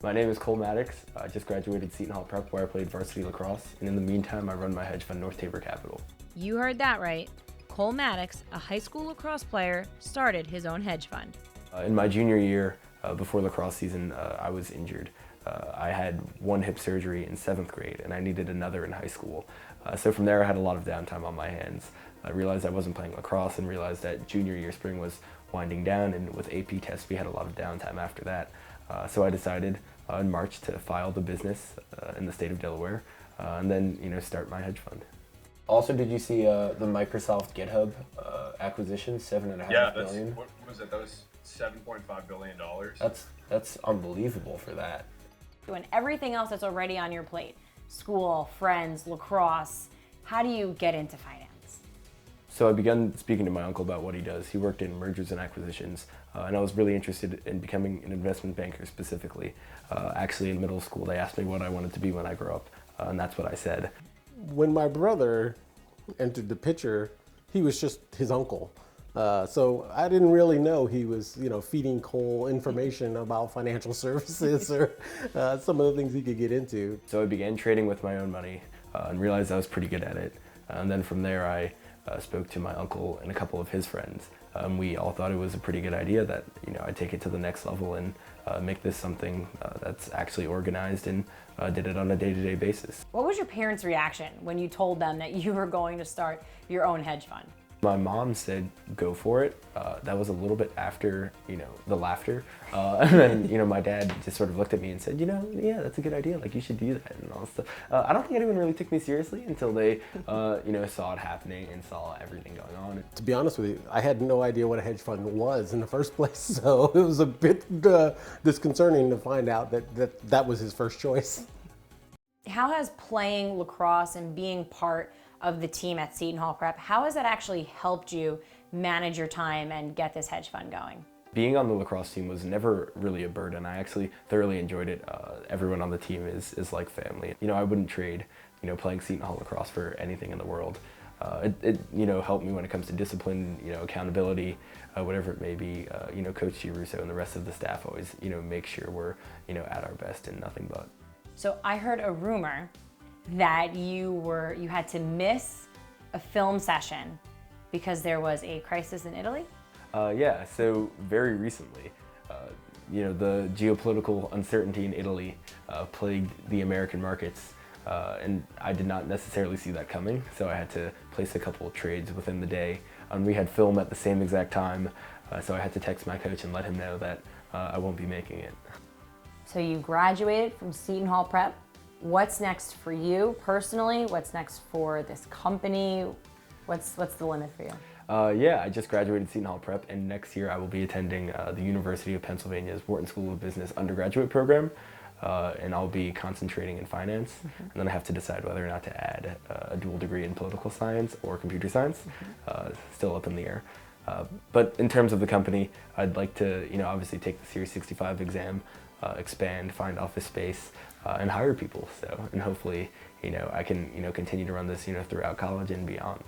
My name is Cole Maddox. I just graduated Seton Hall Prep where I played varsity lacrosse, and in the meantime I run my hedge fund, North Tabor Capital. You heard that right. Cole Maddox, a high school lacrosse player, started his own hedge fund. In my junior year, before lacrosse season, I was injured. I had one hip surgery in 7th grade and I needed another in high school. So from there I had a lot of downtime on my hands. I realized I wasn't playing lacrosse and realized that junior year spring was winding down, and with AP tests we had a lot of downtime after that. So I decided in March to file the business in the state of Delaware and then start my hedge fund. Also, did you see the Microsoft GitHub acquisition, $7.5 billion? What was it? That was $7.5 billion. That's unbelievable for that. And everything else that's already on your plate, school, friends, lacrosse, how do you get into finance? So I began speaking to my uncle about what he does. He worked in mergers and acquisitions, and I was really interested in becoming an investment banker specifically. Actually, in middle school, they asked me what I wanted to be when I grew up, and that's what I said. When my brother entered the picture, he was just his uncle. So I didn't really know he was, feeding Cole information about financial services or some of the things he could get into. So I began trading with my own money and realized I was pretty good at it. And then from there, I spoke to my uncle and a couple of his friends. We all thought it was a pretty good idea that I'd take it to the next level and make this something that's actually organized, and did it on a day-to-day basis. What was your parents' reaction when you told them that you were going to start your own hedge fund? My mom said, go for it. That was a little bit after, the laughter. And then, my dad just sort of looked at me and said, yeah, that's a good idea. Like, you should do that and all stuff. I don't think anyone really took me seriously until they, saw it happening and saw everything going on. To be honest with you, I had no idea what a hedge fund was in the first place. So it was a bit disconcerting to find out that was his first choice. How has playing lacrosse and being part of the team at Seton Hall Prep, how has that actually helped you manage your time and get this hedge fund going? Being on the lacrosse team was never really a burden. I actually thoroughly enjoyed it. Everyone on the team is like family. I wouldn't trade, playing Seton Hall lacrosse for anything in the world. It helped me when it comes to discipline, accountability, whatever it may be. Coach Russo and the rest of the staff always, make sure we're, at our best and nothing but. So I heard a rumor that you had to miss a film session because there was a crisis in Italy? Yeah, so very recently, the geopolitical uncertainty in Italy plagued the American markets, and I did not necessarily see that coming, so I had to place a couple of trades within the day. We had film at the same exact time, so I had to text my coach and let him know that I won't be making it. So you graduated from Seton Hall Prep. What's next for you personally? What's next for this company? What's the limit for you? Yeah, I just graduated Seton Hall Prep, and next year I will be attending the University of Pennsylvania's Wharton School of Business undergraduate program, and I'll be concentrating in finance. And then I have to decide whether or not to add a dual degree in political science or computer science. Still up in the air. But in terms of the company, I'd like to, obviously take the Series 65 exam, expand, find office space, and hire people. So, and hopefully, I can, continue to run this, throughout college and beyond.